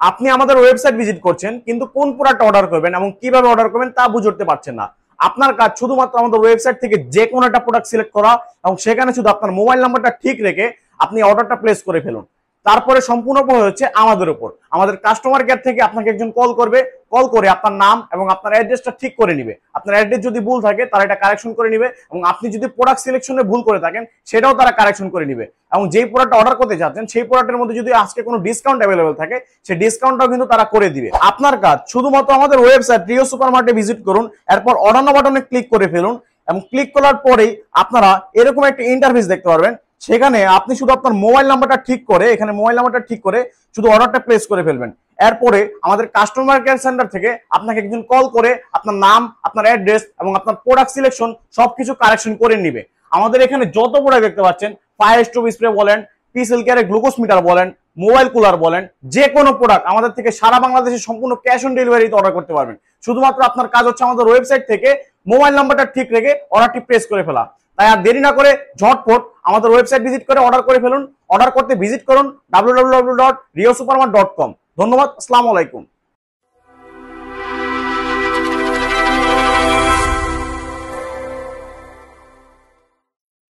আপনি আমাদের website visit করছেন কিন্তু কোন প্রোডাক্ট অর্ডার করবেন এবং কিভাবে অর্ডার করবেন তা বুঝে উঠতে পারছেন না। আপনার কাজ শুধুমাত্র আমাদের ওয়েবসাইট থেকে যে কোনো একটা প্রোডাক্ট সিলেক্ট করা এবং সেখানে শুধু আপনার মোবাইল নাম্বারটা ঠিক রেখে আপনি অর্ডারটা প্লেস করে ফেলুন। তারপরে সম্পূর্ণ হচ্ছে আমাদের উপর। আমাদের কাস্টমার কেয়ার থেকে আপনাকে একজন কল করবে, কল করে আপনার নাম এবং আপনার অ্যাড্রেসটা ঠিক করে নিবে। আপনার অ্যাড্রেস যদি ভুল থাকে তারা এটা কারেকশন করে নিবে এবং আপনি যদি প্রোডাক্ট সিলেকশনে ভুল করে থাকেন সেটাও তারা কারেকশন করে নিবে। এবং যেই প্রোডাক্ট অর্ডার করতে যাচ্ছেন সেই প্রোডাক্টের মধ্যে যদি আজকে কোনো ডিসকাউন্ট অ্যাভেলেবল থাকে সেই ডিসকাউন্টটাও কিন্তু তারা করে দিবে। আপনার কাজ শুধুমাত্র আমাদের ওয়েবসাইট রিও সুপার মার্টে ভিজিট করুন, এরপর অর্ডার নাও বাটনে ক্লিক করে ফেলুন এবং ক্লিক করার পরেই আপনারা এরকম একটা ইন্টারফেস দেখতে পারবেন। সেখানে আপনি শুধু আপনার মোবাইল নাম্বারটা ঠিক করে এখানে মোবাইল নাম্বারটা ঠিক করে শুধু অর্ডারটা প্লেস করে ফেলবেন। এরপরে আমাদের কাস্টমার কেয়ার সেন্টার থেকে আপনাকে একজন কল করে আপনার নাম, আপনার অ্যাড্রেস এবং আপনার প্রোডাক্ট সিলেকশন সবকিছু কারেকশন করে নিবে। আমাদের এখানে যত প্রোডাক্ট দেখতে পাচ্ছেন, ফায়ার স্টোভ স্প্রে বলেন, পিসেল কেয়ারের গ্লুকোজ মিটার বলেন, মোবাইল কুলার বলেন, যে কোনো প্রোডাক্ট আমাদের থেকে সারা বাংলাদেশে সম্পূর্ণ ক্যাশ অন ডেলিভারিতে অর্ডার করতে পারবেন। শুধুমাত্র আপনার কাজ হচ্ছে আমাদের ওয়েবসাইট থেকে মোবাইল নাম্বারটা ঠিক রেখে অর্ডারটি প্লেস করে ফেলা। তাই আর দেরি না করে ঝটপট আমাদের ওয়েবসাইট ভিজিট করে অর্ডার করে ফেলুন। অর্ডার করতে ভিজিট করুন www.riosupermart.com। ধন্যবাদ, আসসালামু আলাইকুম।